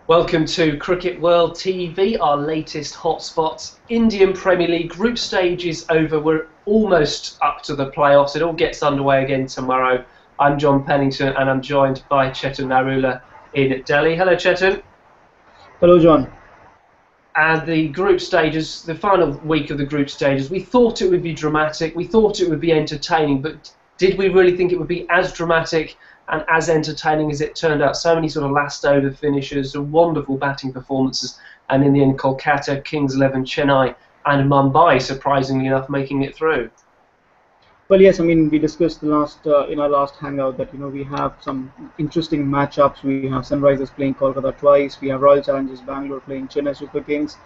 Welcome to Cricket World TV, our latest hotspots. Indian Premier League group stage is over. We're almost up to the playoffs. It all gets underway again tomorrow. I'm John Pennington and I'm joined by Chetan Narula in Delhi. Hello, Chetan. Hello, John. And the group stages, the final week of the group stages, we thought it would be dramatic, we thought it would be entertaining, but did we really think it would be as dramatic and as entertaining as it turned out? So many sort of last over finishes, wonderful batting performances, and in the end Kolkata, Kings XI, Chennai and Mumbai, surprisingly enough, making it through. Well, yes, I mean, we discussed the last in our last hangout that we have some interesting matchups. We have Sunrisers playing Kolkata twice. We have Royal Challengers Bangalore playing Chennai Super Kings.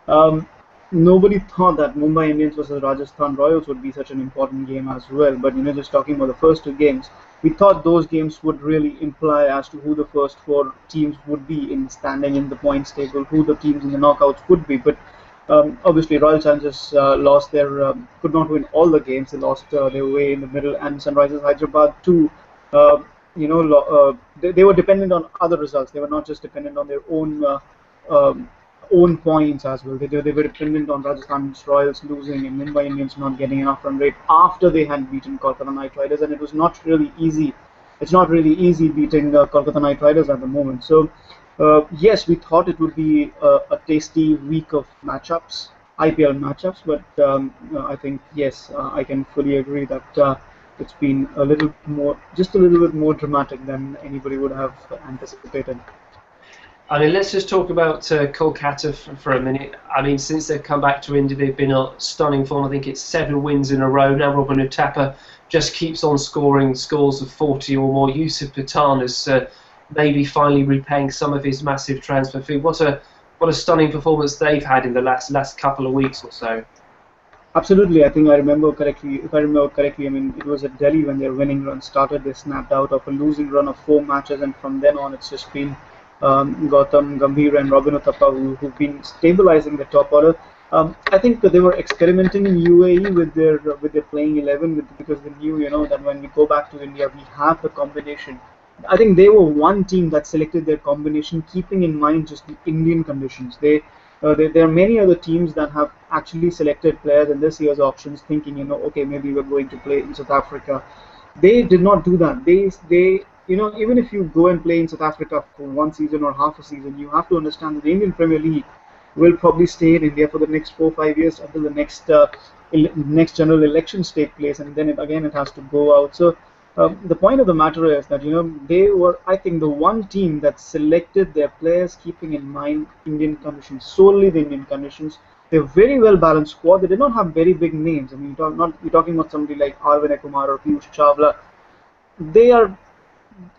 Um, Nobody thought that Mumbai Indians versus Rajasthan Royals would be such an important game as well. But just talking about the first two games, we thought those games would really imply as to who the first four teams would be in standing in the points table, who the teams in the knockouts would be. But obviously, Royal Challengers lost could not win all the games. They lost their way in the middle, and Sunrisers Hyderabad too. Uh, they were dependent on other results. They were not just dependent on their um, own points as well. They were dependent on Rajasthan Royals losing and Mumbai Indians not getting enough run rate after they had beaten Kolkata Knight Riders, and it was not really easy. It's not really easy beating Kolkata Knight Riders at the moment. So yes, we thought it would be a tasty week of matchups, IPL matchups, but I think yes, I can fully agree that it's been a little more, just a little bit more dramatic than anybody would have anticipated. I mean, let's just talk about Kolkata for a minute. I mean, since they've come back to India, they've been a stunning form. I think it's 7 wins in a row. Now Robin Uthappa just keeps on scoring scores of 40 or more. Yusuf Pathan is maybe finally repaying some of his massive transfer fee. What a stunning performance they've had in the last couple of weeks or so. Absolutely, I think I remember correctly. If I remember correctly, I mean it was at Delhi when their winning run started. They snapped out of a losing run of 4 matches, and from then on, it's just been Gautam Gambhir and Robin Uthappa who've been stabilizing the top order. I think that they were experimenting in UAE with their playing 11 because they knew that when we go back to India we have the combination. I think they were one team that selected their combination keeping in mind just the Indian conditions. There are many other teams that have actually selected players in this year's auctions thinking okay, maybe we're going to play in South Africa. They did not do that. They even if you go and play in South Africa for one season or half a season, you have to understand that the Indian Premier League will probably stay in India for the next 4 or 5 years until the next general elections take place, and then it has to go out. So the point of the matter is that they were, I think, the one team that selected their players keeping in mind Indian conditions, solely the Indian conditions. They're very well balanced squad. They did not have very big names. I mean, you're talking about somebody like Arvind Kumar or Piyush Chawla. They are,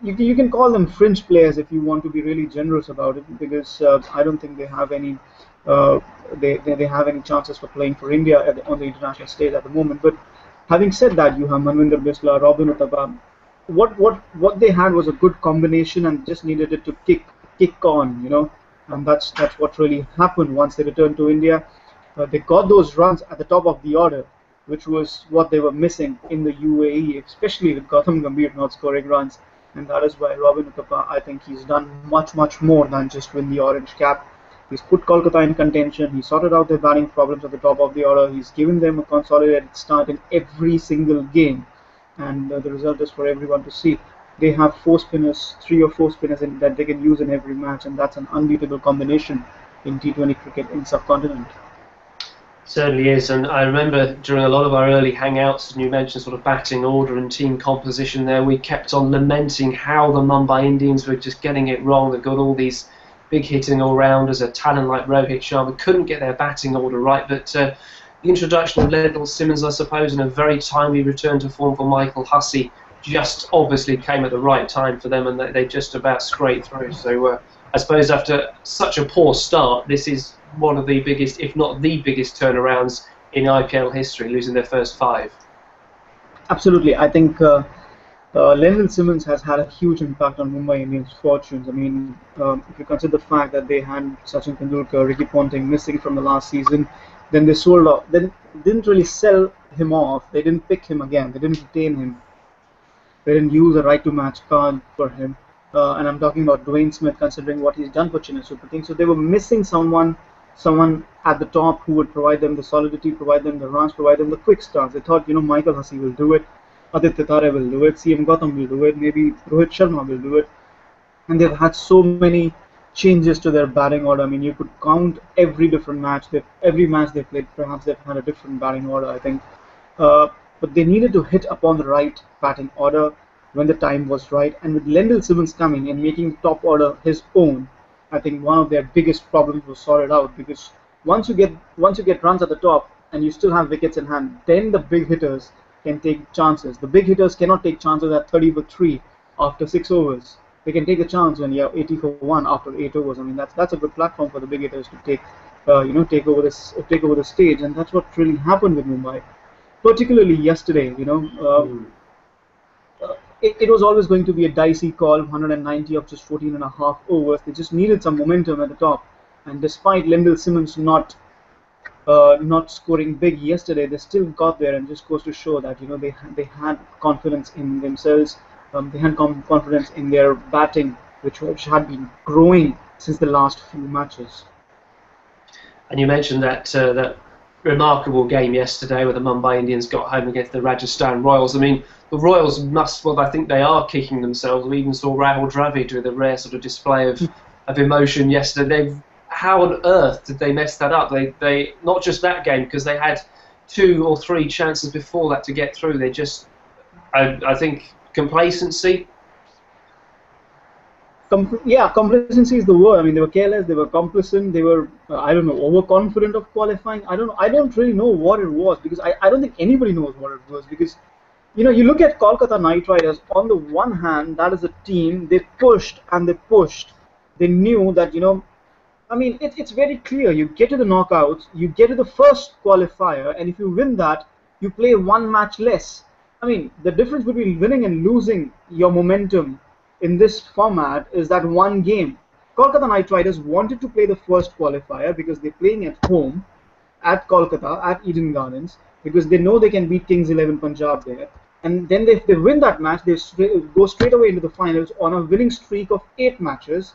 you can call them fringe players if you want to be really generous about it, because I don't think they have any they have any chances for playing for India on the international stage at the moment. But having said that, you have Manvinder Bisla, Robin Uthappa. What they had was a good combination and just needed it to kick on, and that's what really happened once they returned to India. They got those runs at the top of the order, which was what they were missing in the UAE, especially with Gautam Gambhir not scoring runs. And that is why Robin Uthappa, I think he's done much more than just win the orange cap. He's put Kolkata in contention. He sorted out their batting problems at the top of the order. He's given them a consolidated start in every single game, and the result is for everyone to see. They have 3 or 4 spinners that they can use in every match, and that's an unbeatable combination in T20 cricket in subcontinent. Certainly is, and I remember during a lot of our early hangouts, and you mentioned sort of batting order and team composition there, we kept on lamenting how the Mumbai Indians were just getting it wrong. They've got all these big hitting all-rounders, a talent like Rohit Sharma, couldn't get their batting order right, but the introduction of Lendl Simmons, I suppose, and a very timely return to form for Michael Hussey just obviously came at the right time for them, and they just about scraped through. So I suppose after such a poor start, this is one of the biggest, if not the biggest, turnarounds in IPL history, losing their first 5. Absolutely, I think Lendl Simmons has had a huge impact on Mumbai Indians' fortunes. I mean, if you consider the fact that they had Sachin Tendulkar, Ricky Ponting missing from the last season, then they sold off. They didn't really sell him off. They didn't pick him again. They didn't retain him. They didn't use a right to match card for him. and I'm talking about Dwayne Smith, considering what he's done for Chennai Super Kings. So they were missing someone at the top who would provide them the solidity, provide them the runs, provide them the quick starts. They thought, Michael Hussey will do it, Aditya Tare will do it, CM Gautam will do it, maybe Rohit Sharma will do it, and they've had so many changes to their batting order. I mean, you could count every different match. Every match they played, perhaps they've had a different batting order, I think. Uh, but they needed to hit upon the right batting order when the time was right. And with Lendl Simmons coming and making the top order his own, I think one of their biggest problems was sorted out, because once you get runs at the top and you still have wickets in hand, then the big hitters can take chances. The big hitters cannot take chances at 30 for 3 after 6 overs. They can take a chance when you're 80 for 1 after 8 overs. I mean, that's a good platform for the big hitters to take over the stage, and that's what really happened with Mumbai, particularly yesterday. It was always going to be a dicey call, 190 of just 14 and a half overs. They just needed some momentum at the top, and despite Lendl Simmons not scoring big yesterday, they still got there, and just goes to show that they had confidence in themselves. They had confidence in their batting, which had been growing since the last few matches. And you mentioned that remarkable game yesterday where the Mumbai Indians got home against the Rajasthan Royals. I mean, the Royals I think they are kicking themselves. We even saw Rahul Dravid with a rare sort of display of emotion yesterday. How on earth did they mess that up? They not just that game, because they had 2 or 3 chances before that to get through. They just, I think, complacency. Complacency is the word. I mean, they were careless, they were complacent, they were, I don't know, overconfident of qualifying. I don't really know what it was, because I don't think anybody knows what it was, because, you look at Kolkata Knight Riders. On the one hand, that is a team, they pushed and they pushed. They knew that, I mean, it's very clear. You get to the knockouts, you get to the first qualifier, and if you win that, you play 1 match less. I mean, the difference between winning and losing your momentum in this format is that 1 game. Kolkata Knight Riders wanted to play the first qualifier because they're playing at home, at Kolkata, at Eden Gardens, because they know they can beat Kings XI Punjab there. And then if they win that match, they go straight away into the finals on a winning streak of 8 matches.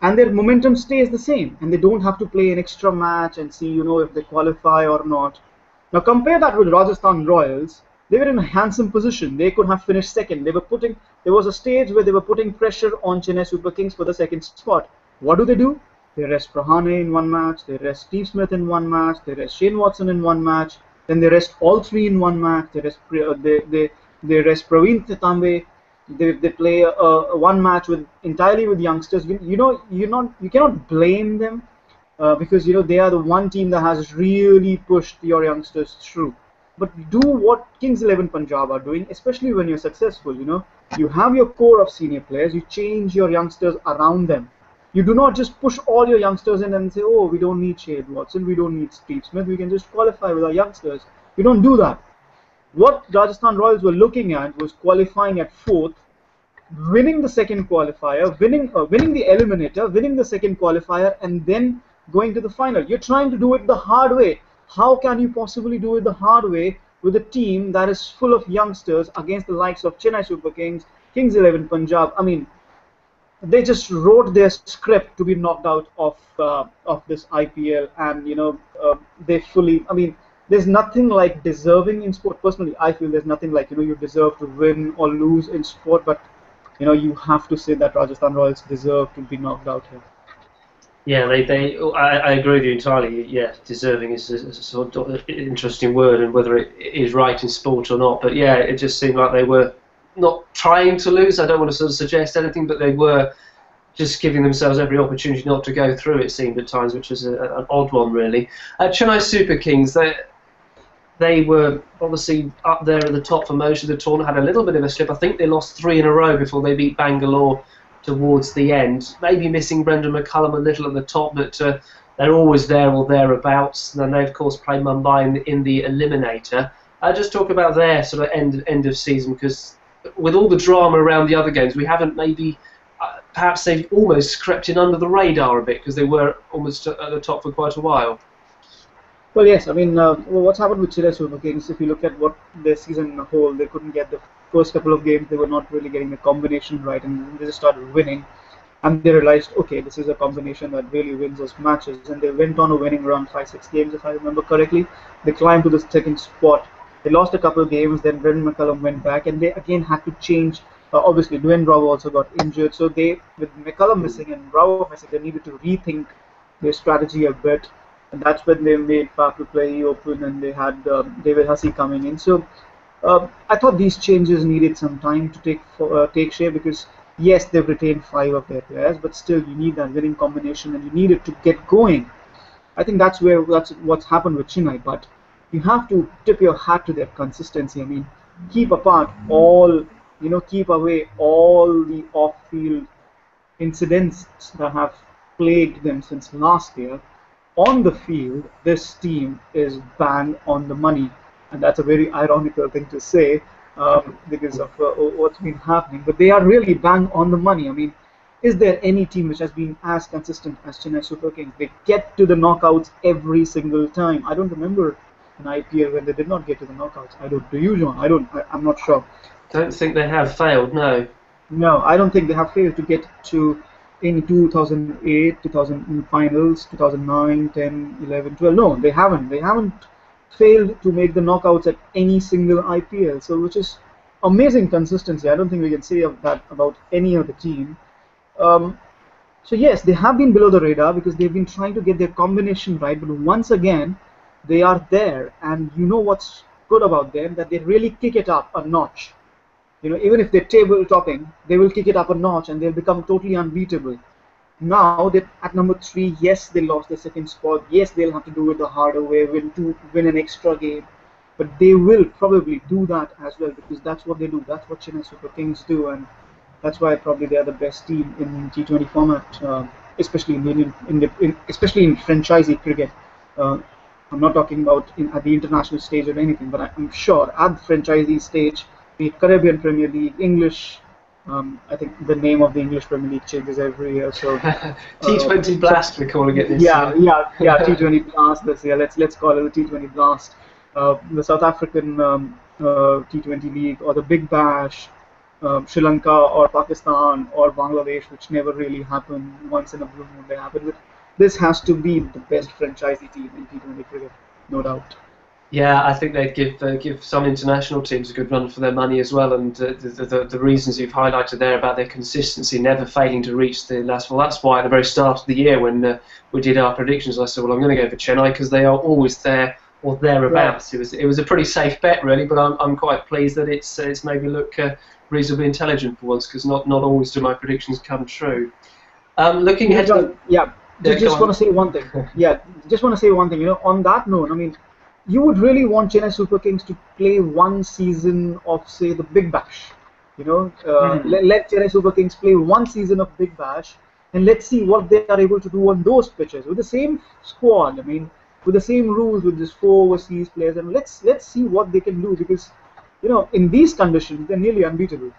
And their momentum stays the same, and they don't have to play an extra match and see, if they qualify or not. Now compare that with Rajasthan Royals. They were in a handsome position. They could have finished second. There was a stage where they were putting pressure on Chennai Super Kings for the second spot. What do? They rest Rahane in 1 match. They rest Steve Smith in 1 match. They rest Shane Watson in 1 match. Then they rest all 3 in 1 match. They rest Praveen Thitambe. They play 1 match entirely with youngsters. You cannot blame them, because they are the one team that has really pushed your youngsters through. But do what Kings XI Punjab are doing, especially when you're successful. You have your core of senior players. You change your youngsters around them. You do not just push all your youngsters in and say, oh, we don't need Shane Watson, we don't need Steve Smith, we can just qualify with our youngsters. You don't do that. What Rajasthan Royals were looking at was qualifying at 4th, winning the second qualifier, winning the eliminator, winning the second qualifier, and then going to the final. You're trying to do it the hard way. How can you possibly do it the hard way with a team that is full of youngsters against the likes of Chennai Super Kings, Kings XI Punjab? I mean, they just wrote their script to be knocked out of this IPL, and they fully. I mean, there's nothing like deserving in sport. Personally, I feel there's nothing like you deserve to win or lose in sport, but you have to say that Rajasthan Royals deserve to be knocked out here. Yeah, I agree with you entirely. Yeah, deserving is a sort of interesting word, and whether it is right in sport or not. But yeah, it just seemed like they were not trying to lose. I don't want to sort of suggest anything, but they were just giving themselves every opportunity not to go through, it seemed at times, which was an odd one, really. Chennai Super Kings, they were obviously up there at the top for most of the tournament, had a little bit of a slip. I think they lost 3 in a row before they beat Bangalore towards the end. Maybe missing Brendan McCullum a little at the top, but they're always there or thereabouts. And then they, of course, play Mumbai in the Eliminator. Just talk about their sort of end of season, because with all the drama around the other games, we haven't maybe... perhaps they've almost crept in under the radar a bit, because they were almost at the top for quite a while. Well, yes. I mean, what's happened with Chennai Super Kings? If you look at what their season in a whole, they couldn't get the first couple of games. They were not really getting the combination right, and they just started winning. And they realized, okay, this is a combination that really wins us matches. And they went on a winning run, 5, 6 games, if I remember correctly. They climbed to the second spot. They lost a couple of games. Then Brendan McCullum went back, and they again had to change. Obviously, Dwayne Bravo also got injured, so they, with McCullum missing and Bravo missing, they needed to rethink their strategy a bit, and that's when they made Faf to play open, and they had David Hussey coming in. So I thought these changes needed some time to take shape because yes, they've retained 5 of their players, but still you need that winning combination, and you need it to get going. I think that's what's happened with Chennai, but you have to tip your hat to their consistency. I mean, keep apart all keep away all the off-field incidents that have plagued them since last year. On the field, this team is bang on the money, and that's a very ironical thing to say because of what's been happening. But they are really bang on the money. I mean, is there any team which has been as consistent as Chennai Super Kings? They get to the knockouts every single time. I don't remember an IPL when they did not get to the knockouts. I don't. Do you, John? I don't. I'm not sure. Don't think they have failed, no. No, I don't think they have failed to get to in 2008, 2000 finals, 2009, 10, 11, 12. No, they haven't. They haven't failed to make the knockouts at any single IPL. So, which is amazing consistency. I don't think we can say of that about any other team. Um, so yes, they have been below the radar because they've been trying to get their combination right. But once again, they are there, and you know what's good about them, that they really kick it up a notch. Even if they're table topping, they will kick it up a notch and they'll become totally unbeatable. Now that at number 3, yes, they lost their second spot. Yes, they'll have to do it the harder way, win an extra game, but they will probably do that as well because that's what they do. That's what Chennai Super Kings do, and that's why probably they are the best team in T20 format, especially in especially in franchisee cricket. Uh, I'm not talking about at the international stage or anything, but I'm sure at the franchisee stage, the Caribbean Premier League, English. I think the name of the English Premier League changes every year. So T20 Blast, we're calling it this year. Yeah, T20 year. Blast this year. Let's call it the T20 Blast. The South African T20 League or the Big Bash, Sri Lanka or Pakistan or Bangladesh, which never really happened. Once in a blue moon they happen. But this has to be the best franchisee team in T20 cricket, no doubt. Yeah, I think they'd give some international teams a good run for their money as well, and the reasons you've highlighted there about their consistency, never failing to reach the last. Well, that's why at the very start of the year when we did our predictions, I said, well, I'm going to go for Chennai because they are always there or thereabouts. Right. It was a pretty safe bet really, but I'm quite pleased that it's maybe look reasonably intelligent for once because not always do my predictions come true. Looking ahead, just want to say one thing. Just want to say one thing. On that note, I mean, you would really want Chennai Super Kings to play one season of, say, the Big Bash. Let Chennai Super Kings play one season of Big Bash, and let's see what they are able to do on those pitches with the same squad. I mean, with the same rules, with just 4 overseas players, and let's see what they can do because, in these conditions, they're nearly unbeatable.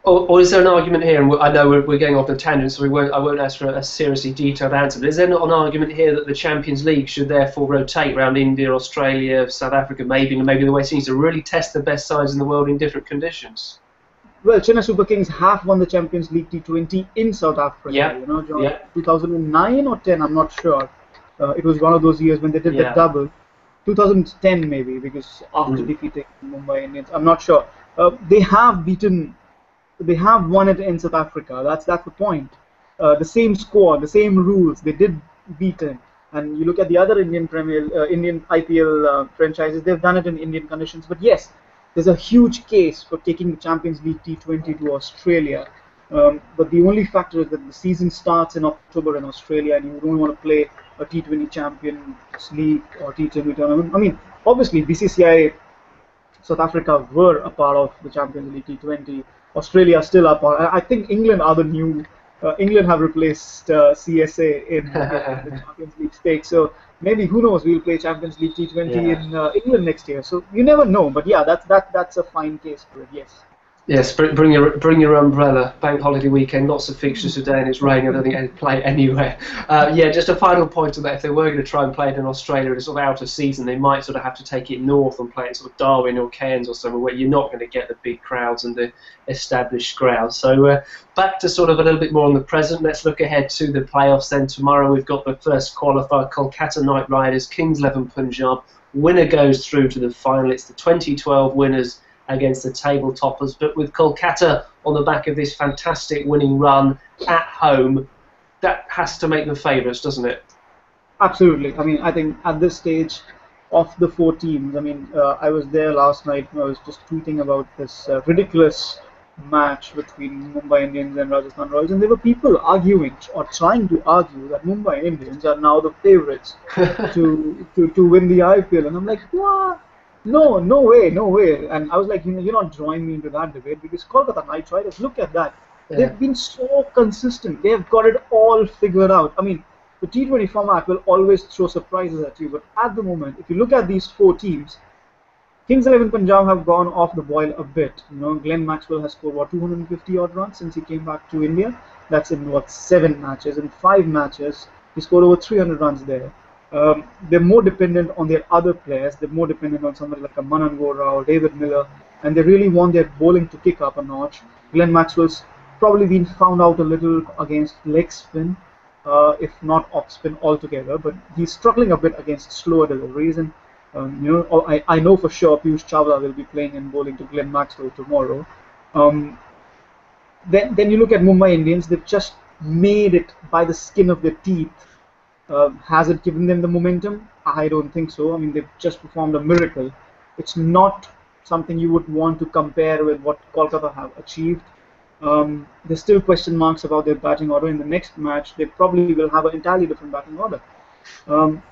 Or is there an argument here, and I know we're going off the tangent, so I won't ask for a seriously detailed answer, but is there not an argument here that the Champions League should therefore rotate around India, Australia, South Africa, maybe the way it seems to really test the best sides in the world in different conditions? Well, Chennai Super Kings have won the Champions League T20 in South Africa, John, 2009 or 10, I'm not sure. It was one of those years when they did the double. 2010 maybe, because after defeating Mumbai Indians, I'm not sure. They have won it in South Africa. That's the point. The same squad, the same rules. They did beat them. And you look at the other Indian IPL franchises. They've done it in Indian conditions. But yes, there's a huge case for taking the Champions League T20 to Australia. But the only factor is that the season starts in October in Australia, and you don't want to play a T20 Champions League or T20 tournament. I mean, obviously, BCCI South Africa were a part of the Champions League T20. Australia still up. I think England are the new. England have replaced CSA in the Champions League stakes. So maybe, who knows, we'll play Champions League T20 in England next year. So you never know. But yeah, that's a fine case for it. Yes. Yes, bring your umbrella. Bank holiday weekend, lots of fixtures today, and it's raining. I don't think they'd play anywhere. Yeah, just a final point on that. If they were going to try and play it in Australia in a sort of out of season, they might sort of have to take it north and play it sort of Darwin or Cairns or somewhere where you're not going to get the big crowds and the established crowds. So back to sort of a little bit more on the present. Let's look ahead to the playoffs. Then tomorrow we've got the first qualifier: Kolkata Knight Riders, Kings XI Punjab. Winner goes through to the final. It's the 2012 winners against the table toppers, but with Kolkata on the back of this fantastic winning run at home, that has to make them favourites, doesn't it? Absolutely. I mean, I think at this stage of the four teams, I mean, I was there last night and I was just tweeting about this ridiculous match between Mumbai Indians and Rajasthan Royals, and there were people arguing or trying to argue that Mumbai Indians are now the favourites to win the IPL, and I'm like, what? No, no way, no way. And I was like, you're not drawing me into that debate because Kolkata Knight Riders, look at that. Yeah. They've been so consistent. They've got it all figured out. I mean, the T20 format will always throw surprises at you, but at the moment, if you look at these four teams, Kings XI Punjab have gone off the boil a bit. Glenn Maxwell has scored what 250 odd runs since he came back to India. That's in what 7 matches. In 5 matches, he scored over 300 runs there. They're more dependent on their other players. They're more dependent on somebody like a Manan Gora or David Miller, and they really want their bowling to kick up a notch. Glenn Maxwell's probably been found out a little against leg spin, if not off spin altogether, but he's struggling a bit against slower deliveries. And I know for sure Piyush Chawla will be playing and bowling to Glenn Maxwell tomorrow. Um, then you look at Mumbai Indians; they've just made it by the skin of their teeth. Has it given them the momentum? I don't think so. I mean, they've just performed a miracle. It's not something you would want to compare with what Kolkata have achieved. There's still question marks about their batting order. In the next match, they probably will have an entirely different batting order.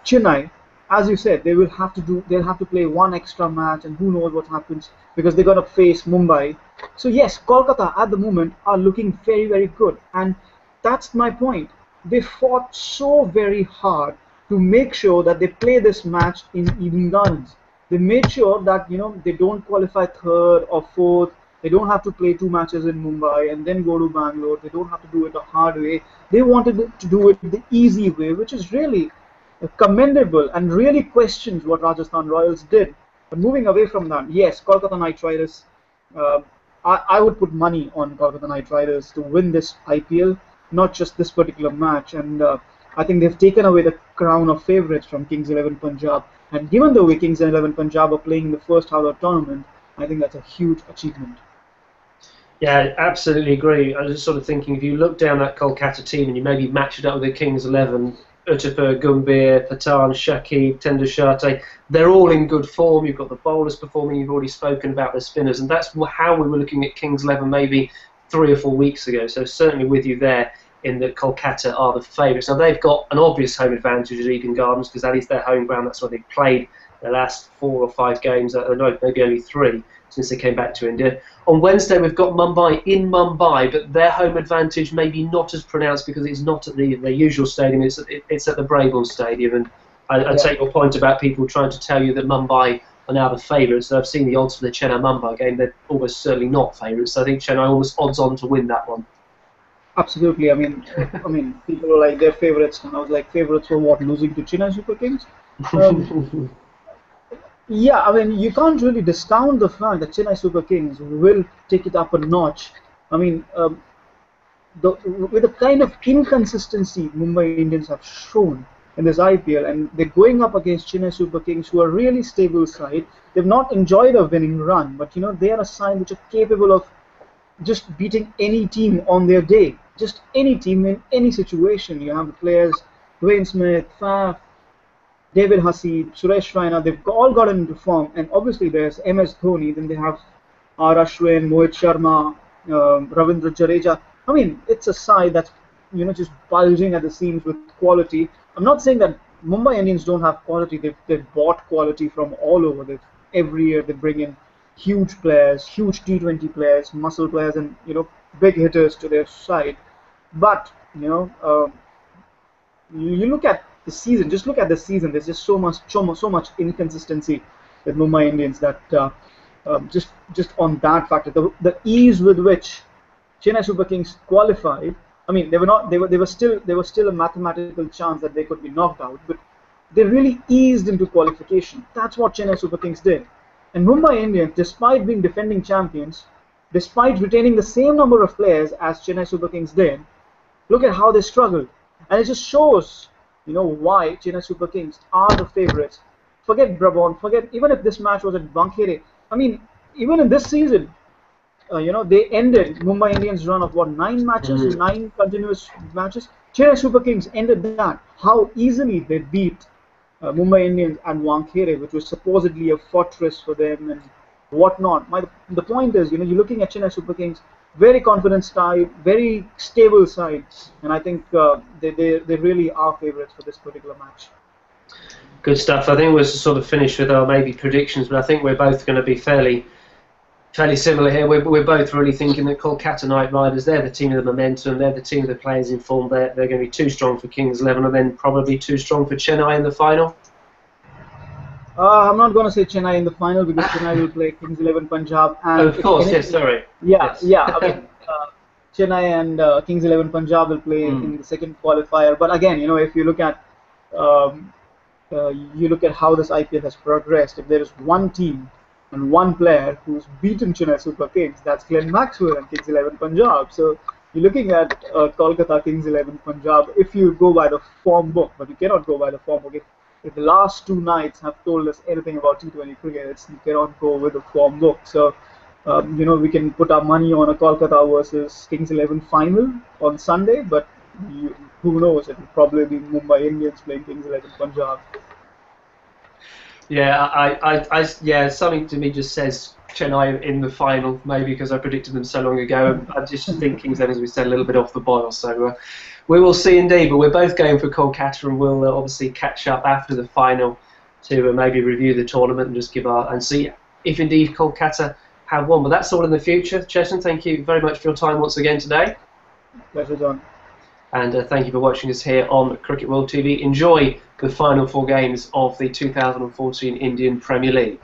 Chennai, as you said, they'll have to play one extra match, and who knows what happens because they're gonna face Mumbai. So yes, Kolkata at the moment are looking very, very good, and that's my point. They fought so very hard to make sure that they play this match in even guns. They made sure that they don't qualify third or fourth. They don't have to play 2 matches in Mumbai and then go to Bangalore. They don't have to do it the hard way. They wanted to do it the easy way, which is really commendable and really questions what Rajasthan Royals did. But moving away from that, yes, Kolkata Knight Riders. Uh, I would put money on Kolkata Knight Riders to win this IPL, not just this particular match. And I think they've taken away the crown of favourites from Kings XI Punjab. And given the way Kings XI Punjab are playing in the first half of the tournament, I think that's a huge achievement. Yeah, absolutely agree. I was just sort of thinking, if you look down that Kolkata team and you maybe match it up with the Kings 11, Uttapur, Gumbir, Pathan, Shakib, Tendushate, they're all in good form. You've got the bowlers performing. You've already spoken about the spinners, and that's how we were looking at Kings 11 maybe 3 or 4 weeks ago. So certainly with you there in that Kolkata are the favourites. Now they've got an obvious home advantage at Eden Gardens because that is their home ground. That's where they've played the last 4 or 5 games. No, maybe only 3 since they came back to India. On Wednesday, we've got Mumbai in Mumbai, but their home advantage maybe not as pronounced because it's not at their usual stadium. It's at the Brabourne Stadium. And I take your point about people trying to tell you that Mumbai are now the favourites. So I've seen the odds for the Chennai Mumbai game. They're almost certainly not favourites. So I think Chennai almost odds on to win that one. Absolutely. I mean, people are like their favourites, and I was like, favourites for what? Losing to Chennai Super Kings? Um, Yeah, I mean, you can't really discount the fact that Chennai Super Kings will take it up a notch. I mean, with the kind of inconsistency Mumbai Indians have shown in this IPL, and they're going up against Chennai Super Kings, who are really stable side. They've not enjoyed a winning run, but they are a side which are capable of just beating any team on their day, just any team in any situation. You have the players, Dwayne Smith, Faf, David Hussey, Suresh Raina, they've all gotten into form, and obviously there's MS Dhoni, then they have R. Ashwin, Mohit Sharma, Ravindra Jadeja. I mean, it's a side that's just bulging at the seams with quality. I'm not saying that Mumbai Indians don't have quality. They've bought quality from all over. Every year they bring in huge players, huge T20 players, muscle players, and big hitters to their side. But you look at the season. Just look at the season. There's just so much inconsistency with Mumbai Indians that Just on that factor, the ease with which Chennai Super Kings qualified. I mean, they were not. They were still a mathematical chance that they could be knocked out, but they really eased into qualification. That's what Chennai Super Kings did. And Mumbai Indians, despite being defending champions, despite retaining the same number of players as Chennai Super Kings did, look at how they struggled. And it just shows, why Chennai Super Kings are the favourites. Forget Brabant, forget, even if this match was at Bankhede. I mean, even in this season, they ended Mumbai Indians' run of what, 9 matches, 9 continuous matches. Chennai Super Kings ended that. How easily they beat Mumbai Indians and Wankhede, which was supposedly a fortress for them and whatnot. The point is, you're looking at Chennai Super Kings, very confident side, very stable side, and I think they really are favourites for this particular match. Good stuff. I think we'll sort of finish with our maybe predictions, but I think we're both going to be fairly similar here. We're both really thinking that Kolkata Knight Riders, they're the team of the momentum, they're the team of the players in form. They're going to be too strong for Kings XI, and then probably too strong for Chennai in the final. I'm not going to say Chennai in the final because Chennai will play Kings XI Punjab. And of course, yes, sorry. Yeah, yes. Yeah. I mean, Chennai and Kings XI Punjab will play in the second qualifier. But again, if you look at how this IPL has progressed, if there is one team and one player who's beaten Chennai Super Kings, that's Glenn Maxwell and Kings XI Punjab. So you're looking at Kolkata Kings XI Punjab if you go by the form book, but you cannot go by the form book. If the last 2 nights have told us anything about T20 cricket, you cannot go with the form book. So, we can put our money on a Kolkata versus Kings XI final on Sunday, but who knows? It will probably be Mumbai Indians playing Kings XI Punjab. Yeah, something to me just says Chennai in the final, maybe because I predicted them so long ago. I just think Kings XI, as we said, a little bit off the boil. So we will see indeed. But we're both going for Kolkata, and we'll obviously catch up after the final to maybe review the tournament and just and see if indeed Kolkata have won. But that's all in the future. Chesson, thank you very much for your time once again today. Pleasure, John. And thank you for watching us here on Cricket World TV. Enjoy the final 4 games of the 2014 Indian Premier League.